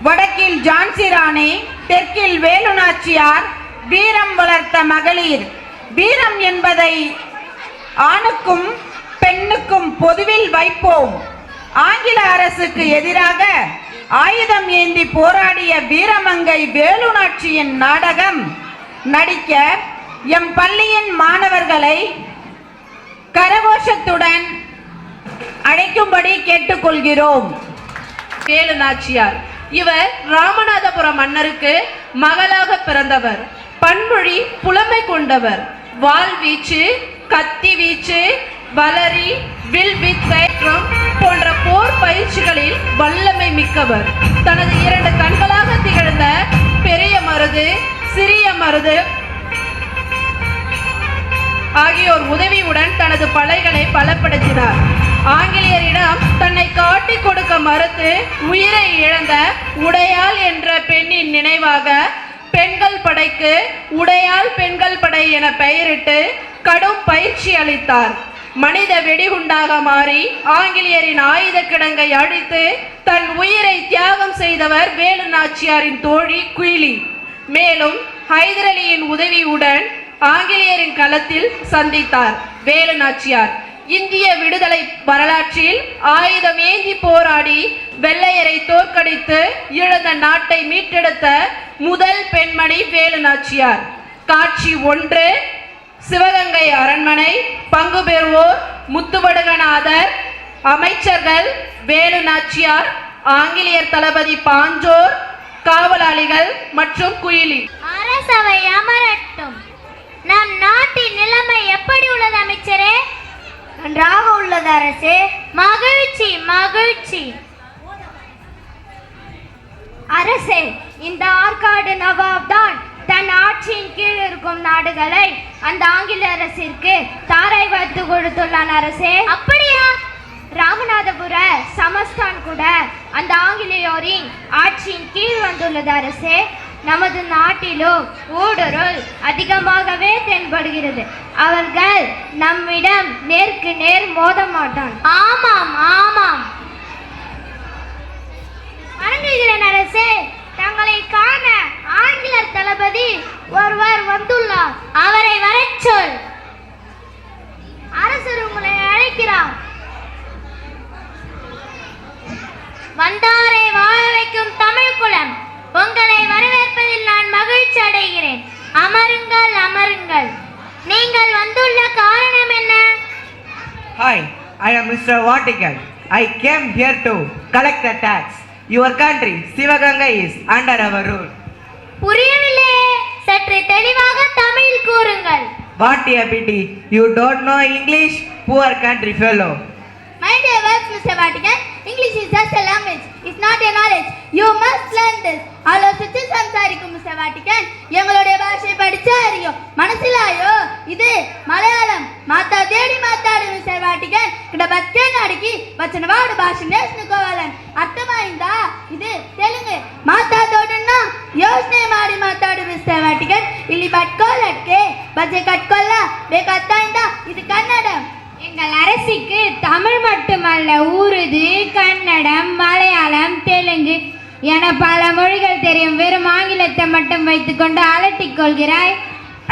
வடக்கில் ஜான்சி ராணி, தெற்கில் வேலு நாச்சியார் வீரம் வளர்த்த மகளிர். வீரம் என்பதை ஆணுக்கும் பெண்ணுக்கும் பொதுவில் வைப்போம். ஆங்கில அரசுக்கு எதிராக ஆயுதம் ஏந்தி போராடிய வீரமங்கை வேலு நாச்சியின் நாடகம் நடிக்க எம் பள்ளியின் மாணவர்களை கரகோஷத்துடன் அழைக்கும்படி கேட்டுக்கொள்கிறோம். வேலு நாச்சியார் இவர் ராமநாதபுரம் மன்னருக்கு மகளாக பிறந்தவர். பன்மொழி புலமை கொண்டவர். வாள் வீச்சு, கத்தி வீச்சு, வளரி, வில் வித்தை போன்ற போர் பயிற்சிகளில் வல்லமை மிக்கவர். தனது 2 கண்களாக திகழ்ந்த பெரிய மருது, சிறிய மருது ஆகியோர் உதவியுடன் தனது படைகளை பலப்படுத்தினார். ஆங்கிலேயரிடம் தன்னை காட்டி கொடுக்க மறுத்து உயிரை இழந்த உடையாள் என்ற பெண்ணின் நினைவாக பெண்கள் படைக்கு உடையாள் பெண்கள் படை என பெயரிட்டு கடும் பயிற்சி அளித்தார். மனித வெடிகுண்டாக மாறி ஆங்கிலேயரின் ஆயுத கிடங்கை அழித்து தன் உயிரை தியாகம் செய்தவர் வேலு நாச்சியாரின் தோழி குயிலி. மேலும் ஹைதர் அலியின் உதவியுடன் ஆங்கிலேயரின் களத்தில் சந்தித்தார். வேலு நாச்சியார் இந்திய விடுதலை வரலாற்றில் ஆயுதம் ஏந்தி போராடி வெள்ளையரை தோற்கடித்து இழந்த நாட்டை மீட்டெடுத்த முதல் பெண்மணி வேலு நாச்சியார். காட்சி 1. சிவகங்கை அரண்மனை. பங்கு பெறுவோர் முத்துவடுகநாதர், அமைச்சர்கள் வேலு நாச்சியார், ஆங்கிலேயர் தளபதி பாஞ்சோர், காவலாளிகள் மற்றும் குயிலி. அரசவை அமரட்டும். நம் நாட்டின் நிலைமை எப்படி உள்ளது அமைச்சரே? நன்றாக உள்ளது அரசே. மகிழ்ச்சி மகிழ்ச்சி. அரசே, இந்த ஆற்காடு நவாப் தான் தன் ஆட்சியின் கீழ் இருக்கும் நாடுகளை அந்த ஆங்கில அரசிற்கு தாரை வைத்து கொடுத்துள்ளான் அரசே. அப்படியா? ராமநாதபுர சமஸ்தான் கூட அந்த ஆங்கிலேயோரின் ஆட்சியின் கீழ் வந்துள்ளது அரசே. நமது நாட்டிலும் ஊடுருவல் அதிகமாகவே தென்படுகிறது. அவர்கள் நம்மிடம் நேருக்கு நேர் மோத மாட்டான். ஆமாம் ஆமாம். வணங்குகிறேன் அரசே. தங்களை காண ஆங்கிலர் தளபதி ஒருவர் வந்துள்ளார். அவரை வரச் சொல். அரசர் உங்களை அழைக்கிறார். வந்தாரை வாழ வைக்கும் தமிழ் குலம், உங்களை வரவேற்பதில் நான் மகிழ்ச்சி அடைகிறேன். அமருங்கள் அமருங்கள். நீங்கள் வந்துள்ள காரணம் என்ன? Hi, I am Mr. Vatican. I came here to collect the tax. Your country, Sivaganga, is under our rule. புரியவில்லையே, சற்று தெளிவாக தமிழில் கூறுங்கள். What a pity, you don't know English, poor country fellow. My dear words, Mr. Vatican, English is just a language. It's not a knowledge. You must learn this. ஆலோசித்து சம்சாரிக்கும் Mr. Vatican. எங்களுடைய பாஷை படிச்சா அறியும். மனசிலாயோ இது மலையாளம். మాతా దేడి మాట్లాడు Mr. Vatican. ఇక్కడ బతికే నాడికి వచ్చిన వాడు భాష నేర్చుకోవాలని అర్థమైందా? ఇది తెలుగు. మాతాతోడున్నా ಯೋಚನೆ ಮಾಡಿ ಮಾತಾಡು Mr. Vatican. ಇಲ್ಲಿ ಬಟ್ಕೋಲಕ್ಕೆ ಬಜೆ ಕಟ್ಕೊಲ್ಲ ಬೇಕು ಅರ್ಥమైందా? இது கன்னடம். எங்கள் அரசிக்கு தமிழ் மட்டுமல்ல, உருது, கன்னடம், மலையாளம், தெலுங்கு என பல மொழிகள் தெரியும். வெறும் ஆங்கிலத்தை மட்டும் வைத்துக்கொண்டு அலட்டிக் கொள்கிறாய்.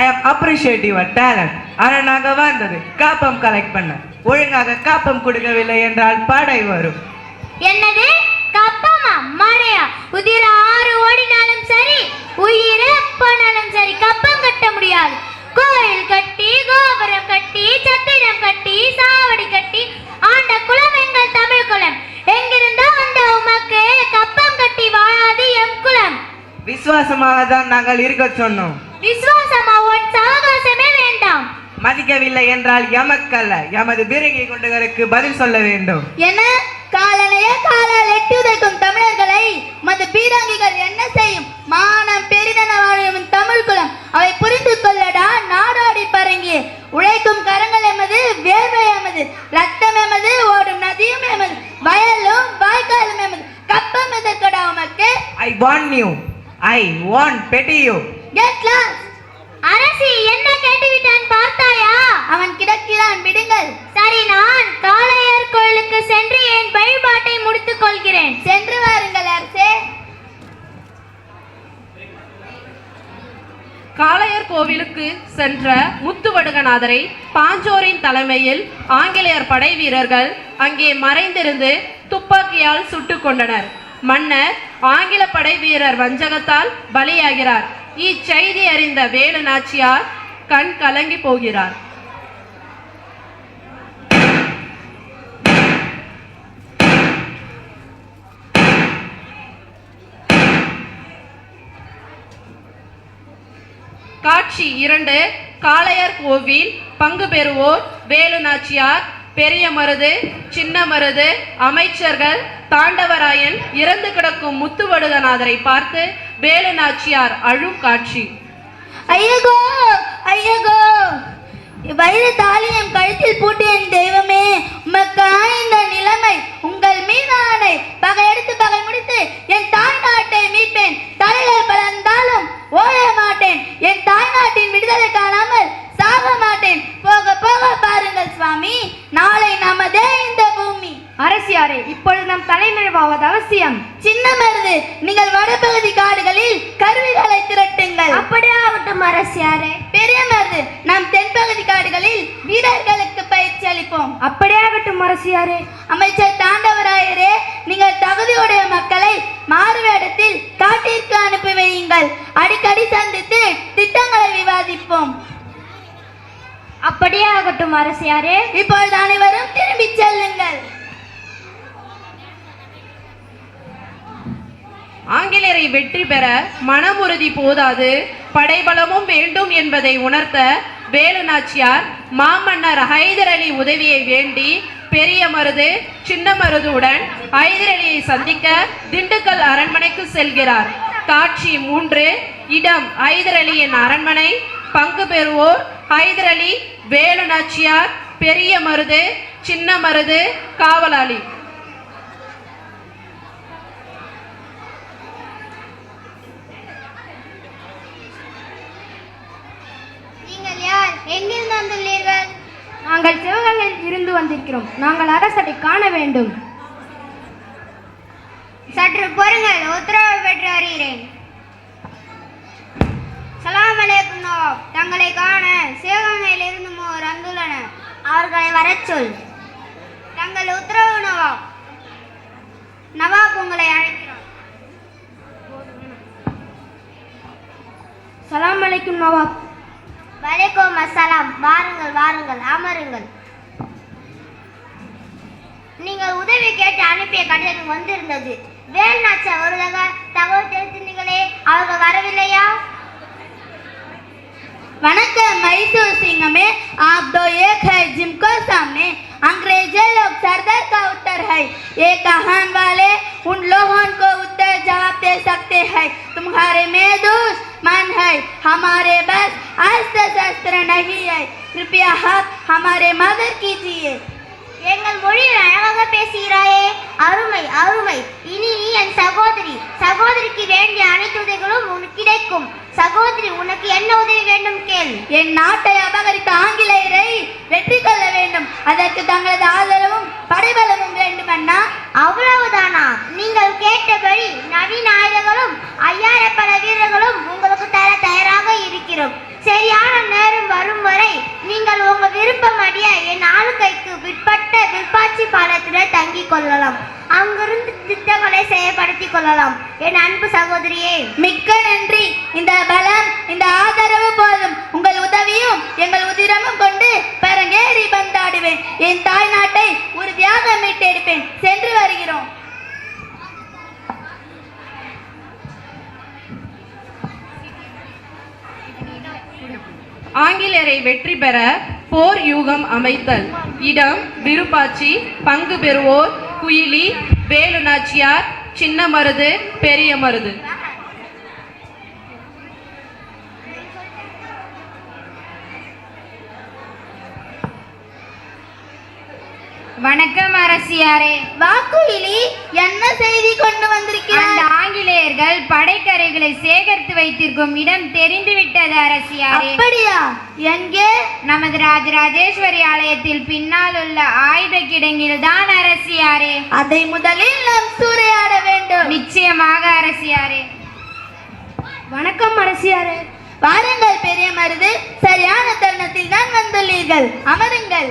I am appreciate your talent. ஆனால் நாங்கள் வந்தது காப்பம் கலெக்ட் பண்ண. ஒழுங்காக காப்பம் கொடுக்கவில்லை என்றால் படை வரும். என்னது? கப்பமா மடையா? உதிர 6 ஓடினாலும் சரி, உயிரை போனாலும் சரி, கப்பம் கட்ட முடியாது. கோயில் கட்டி, கோபுரம் கட்டி, சத்திரம் கட்டி, சாவடி கட்டி ஆண்ட குலம் எங்கள் தமிழ் குலம். எங்கிருந்தோ வந்த உமக்கு கப்பம் கட்டி வாழாது எம் குலம். விசுவாசமாக தான் நாங்கள் இருக்க சொன்னோம். விசுவாசமா? உன் சாகசமே வேண்டாம். மதிக்கவில்லை என்றால் எமக்கல்ல, எமது பிறகி கொண்டுகளுக்கு பதில் சொல்ல வேண்டும். என்ன காலனைய காலால் எட்டி உதைக்கும் தமிழர்களை மது பீரங்கிகள் என்ன செய்யும்? மானம் பெரிதென வாழும் தமிழ் குலம் அவை புரிந்து கொள்ளடா நாடாடி பரங்கி. உழைக்கும் கரங்கள் எமது, வேர்வை எமது, ரத்தம் எமது, ஓடும் நதியும் எமது, வயலும் வாய்க்காலும் எமது. கப்பம் எதற்கடா உமக்கு? I warn you, I won't pity you. Get lost. அரசி என்ன கேட்டுவிட்டான் பார்த்தாயா? அவன் கிடக்கிறான், விடுங்கள். சரி, நான் காளையர் கோயிலுக்கு சென்று என் வழிபாட்டை முடித்துக் கொள்கிறேன். சென்று வாருங்கள் அரசே. காளையர் கோவிலுக்கு சென்ற முத்துவடுகநாதரை பாஞ்சோரின் தலைமையில் ஆங்கிலேயர் படை வீரர்கள் அங்கே மறைந்திருந்து துப்பாக்கியால் சுட்டுக் கொண்டனர். மன்னர் ஆங்கில படை வீரர் வஞ்சகத்தால் பலியாகிறார். இச்செய்தி அறிந்த வேலு நாச்சியார் கண் கலங்கி போகிறார். காட்சி 2. காளையர் கோவில். பங்கு பெறுவோர் வேலு நாச்சியார், பெரிய மருது, சின்ன மருது, அமைச்சர்கள். தாண்டவராயன் இறந்து கிடக்கும் முத்துவடுகநாதரை பார்த்து வேலு நாச்சியார் அழும் காட்சி. ஐயகோ ஐயகோ, வயிறு தாலி என் கழுத்தில் பூட்டிய என் தெய்வமே, உமக்கு இந்த நிலைமை உங்கள் மீதானை பகையெடுத்து பகை முடித்து என் தாய் நாட்டை மீட்பேன். தலைகள் பலர்ந்தாலும் ஓய மாட்டேன். என் தாய் நாட்டின் விடுதலை காணாமல் சாக மாட்டேன். போக போக பாருங்கள் சுவாமி, நாளை நமதே இந்த பூமி. அரசியாரே, இப்பொழுது நம் தலைநிறைவாவது அவசியம். சின்ன மருது, நீங்கள் வடபகுதி காடுகளில் கருவிகளை திரட்டுங்கள். அப்படியே ஆகட்டும் அரசியாரே. பெரிய மருது, நாம் தென்பகுதி காடுகளில் வீரர்களுக்கு பயிற்சி அளிப்போம். அப்படியே ஆகட்டும் அரசியாரே. அமைச்சர் தாண்டவராயரே, நீங்கள் தகுதியுடைய மக்களை மாறுவேடத்தில் காட்டிற்கு அனுப்பி வையுங்கள். அடிக்கடி சந்தித்து திட்டங்களை விவாதிப்போம். அப்படியே ஆகட்டும் அரசியாரே. இப்பொழுது அனைவரும் திரும்பி செல்லுங்கள். ஆங்கிலேயரை வெற்றி பெற மனமுறுதி போதாது, படைபலமும் வேண்டும் என்பதை உணர்த்த வேலு நாச்சியார் மாமன்னர் ஹைதர் அலி உதவியை வேண்டி பெரிய மருது, சின்ன மருதுடன் ஹைதர் அலியை சந்திக்க திண்டுக்கல் அரண்மனைக்கு செல்கிறார். காட்சி 3. இடம் ஹைதர் அலியின் அரண்மனை. பங்கு பெறுவோர் ஹைதர் அலி, வேலு நாச்சியார், பெரிய மருது, சின்ன மருது, காவலாளி. நீங்கள் யார்? எங்கிருந்து வந்துள்ளீர்கள்? நாங்கள் சிவகங்கையில் இருந்து வந்திருக்கிறோம். நாங்கள் அரசரை காண வேண்டும். சற்று பொறுங்கள், உத்தரவு பெற்று வருகிறேன். சலாம் அலைக்கும் நவாப், தங்களை காண சிவகங்கையில் இருந்து மூவர் வந்துள்ளனர். அவர்களை வரச் சொல். தங்கள் உத்தரவு நவாப். நவாப் உங்களை அழைக்கிறார். சலாம் அலைக்கும் நவாப். வலைக்கும் அஸ்ஸலாம். வாருங்கள் வாருங்கள், அமருங்கள். நீங்கள் உதவி கேட்டு அனுப்பிய கடிதம் வந்திருந்தது. வேல் நாச்சியார் ஒரு தகவல் தெரிவித்தீர்களே, அவர்கள் வரவில்லையா? वनकम मैसूर सिंह में आप दो एक है जिनको सामने अंग्रेजे लोग सरदार का उत्तर है। ये कहान वाले उन लोगों को उत्तर जवाब दे सकते हैं। तुम्हारे में दुश्मन है, हमारे बस अस्त्र शस्त्र नहीं है। कृपया आप हमारे मदद कीजिए. எங்கள் மொழியில் அழகாக பேசுகிறாயே, அருமை அருமை. இனி நீ என் சகோதரி. சகோதரிக்கு வேண்டிய அனைத்து உதவிகளும் உனக்கு கிடைக்கும். சகோதரி, உனக்கு என்ன உதவி வேண்டும் கேள். என் நாட்டை அபகரித்த ஆங்கிலேயரை வெற்றி கொள்ள வேண்டும். அதற்கு தங்களது ஆதரவும் படைபலமும் வேண்டும் அண்ணா. அவ்வளவுதானா? நீங்கள் கேட்டபடி நவீன ஆயுதங்களும் 5000 பல வீரர்களும் உங்களுக்கு தர தயாராக இருக்கிறோம். சரியான நேரம் வரும் வரை நீங்கள் உங்கள் விருப்பம் அடைய என் ஆளுகைக்கு விற்பட்ட விற்பாட்சி பாலத்தில் தங்கிக் கொள்ளலாம். அங்கிருந்து திட்டங்களை செயல்படுத்திக் கொள்ளலாம். என் அன்பு சகோதரியே, மிக்க நன்றி. இந்த பலம், இந்த ஆதரவு போதும். உங்கள் உதவியும் எங்கள் உதிரமும் கொண்டு பரங்கேறி பந்தாடுவேன். என் தாய் நாட்டை உறுதியாக மீட்டெடுப்பேன். சென்று வருகிறோம். ஆங்கிலேயரை வெற்றி பெற போர் யூகம் அமைத்தல். இடம் விருப்பாச்சி. பங்கு பெறுவோர் குயிலி, வேலு நாச்சியார், சின்ன மருது, பெரிய மருது. வணக்கம் அரசியாரே. வாக்குயிலி, என்ன செய்தி கொண்டு வந்திருக்கிறார்? அந்த ஆங்கிலேயர்கள் படைக்கரைகளை சேகரித்து வைத்திருக்கும் இடம் தெரிந்துவிட்டது அரசியாரே. அப்படியா? எங்கே? நமது ராஜராஜேஸ்வரி ஆலயத்தில் பின்னால் உள்ள ஆயுத கிடங்கில் தான் அரசியாரே. அதை முதலில் நாம் சூறையாட வேண்டும். நிச்சயமாக அரசியாரே. வணக்கம் அரசியாரே. வாருங்கள் பெரிய மருது, சரியான தருணத்தில் தான் வந்துள்ளீர்கள். அமருங்கள்.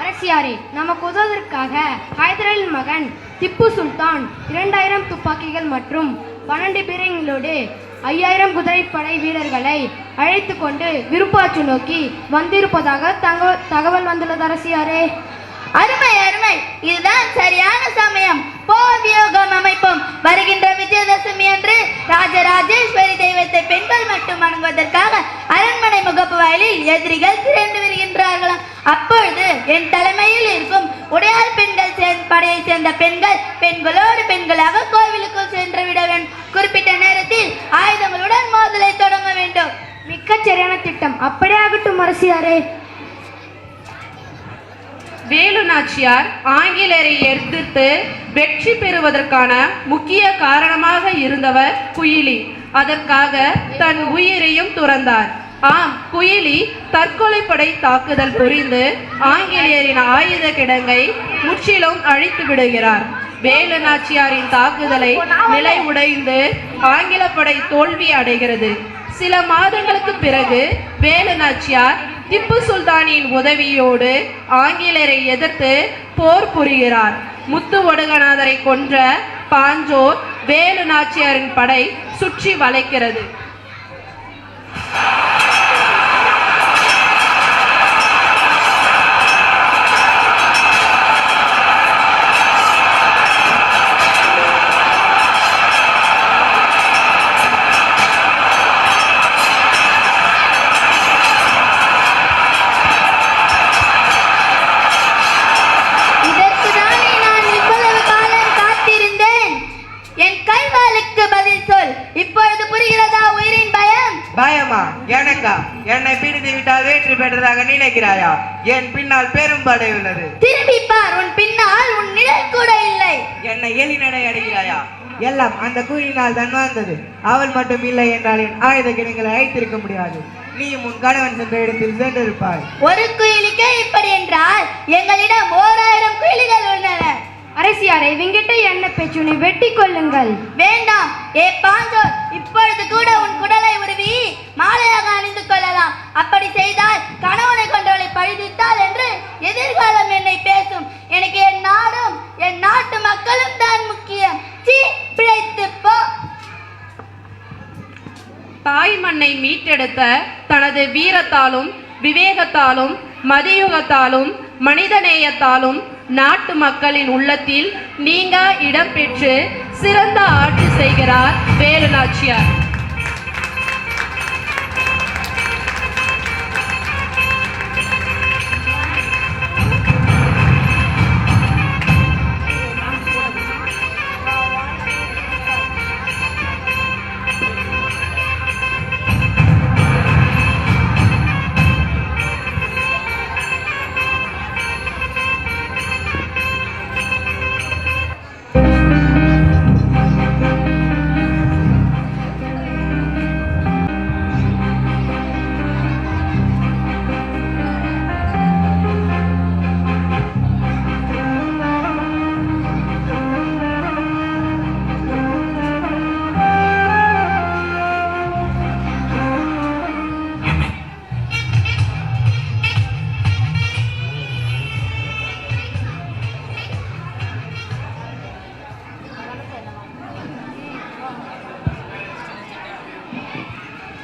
அரசியாரே, நமக்கு உதவுவதற்காக ஹைதராலின் மகன் திப்பு சுல்தான் 2000 துப்பாக்கிகள் மற்றும் 12 பீரங்கிகளோடு 5000 குதிரைப்படை வீரர்களை அழைத்து கொண்டு விருப்பாற்று நோக்கி வந்திருப்பதாக தகவல் வந்துள்ளது அரசியாரே. அருமை அருமை, இதுதான் சரியான சமயம். போர் வியோகம் அமைப்போம். வருகின்ற விஜயதசமி அன்று ராஜராஜேஸ்வரி தெய்வத்தை பெண்கள் மட்டும் வணங்குவதற்காக அரண்மனை முகப்பு வாயிலில் எதிரிகள் திரண்டு வருகின்றார்களாம். அப்பொழுது என் தலைமையில் இருக்கும் உடையார் பெண்கள் படையை சேர்ந்த பெண்களோடு பெண்களாக கோவிலுக்குள் சென்று விட வேண்டும். குறிப்பிட்ட நேரத்தில் ஆயுதங்களுடன் மோதலை தொடங்க வேண்டும். மிகச் சரியான திட்டம். அப்படியே ஆகட்டும் அரசியாரே. வேலு நாச்சியார் ஆங்கிலேயரை எதிர்த்து வெற்றி பெறுவதற்கான முக்கிய காரணமாக இருந்தவர் குயிலி. அதற்காக தன் உயிரையும் துறந்தார். ஆம், குயிலி தற்கொலைப்படை தாக்குதல் புரிந்து ஆங்கிலேயரின் ஆயுத கிடங்கை முற்றிலும் அழித்து விடுகிறார். வேலு நாச்சியாரின் தாக்குதலை நிலை உடைந்து ஆங்கில படை தோல்வி அடைகிறது. சில மாதங்களுக்கு பிறகு வேலு நாச்சியார் திப்பு சுல்தானின் உதவியோடு ஆங்கிலேயரை எதிர்த்து போர் புரிகிறார். முத்து ஒடுகநாதரை கொன்ற பாஞ்சோர் வேலு நாச்சியாரின் படை சுற்றி வளைக்கிறது. இப்பொழுது புரிகிறதா உயிரின் பயம்? பயமா? எனக்கா? என்னை பிடித்து விட்டால் வெற்றி பெற்றதாக நினைக்கிறாயா? என் பின்னால் பெரும் படை உள்ளது. திரும்பி பார், உன் பின்னால் உன் நிழல் கூட இல்லை. என்னை எலிநடை அடைகிறாயா? எல்லாம் அந்த குயிலினால் தான் வந்தது. அவள் மட்டும் இல்லை என்றால் என் ஆயுத கிணங்களை அழைத்திருக்க முடியாது. நீயும் உன் கணவன் சென்ற இடத்தில் சென்றிருப்பாய். ஒரு குயிலுக்கே இப்படி என்றால் எங்களிடம் 1000 குயில்கள் உள்ளன. அரசியாரை, விங்கிட்ட என்ன பேச்சுனை வெட்டி கொள்ளுங்கள். வேண்டாம். ஏ பாஞ்சோர், இப்பொழுது கூட உன் குடலை உருவி மாலையாக அணிந்து கொள்ளலாம். அப்படி செய்தால் கணவனை கொண்டவளை பழிதித்தால் என்று எதிர்காலம் என்னை பேசும். எனக்கு என் நாடும் என் நாட்டு மக்களும் தான் முக்கியம். சீ, பிழைத்து போ. தாய் மண்ணை மீட்டெடுத்த தனது வீரத்தாலும் விவேகத்தாலும் மதியுகத்தாலும் மனிதநேயத்தாலும் நாட்டு மக்களின் உள்ளத்தில் நீங்கா இடம் பெற்று சிறந்த ஆட்சி செய்கிறார் வேலு நாச்சியார்.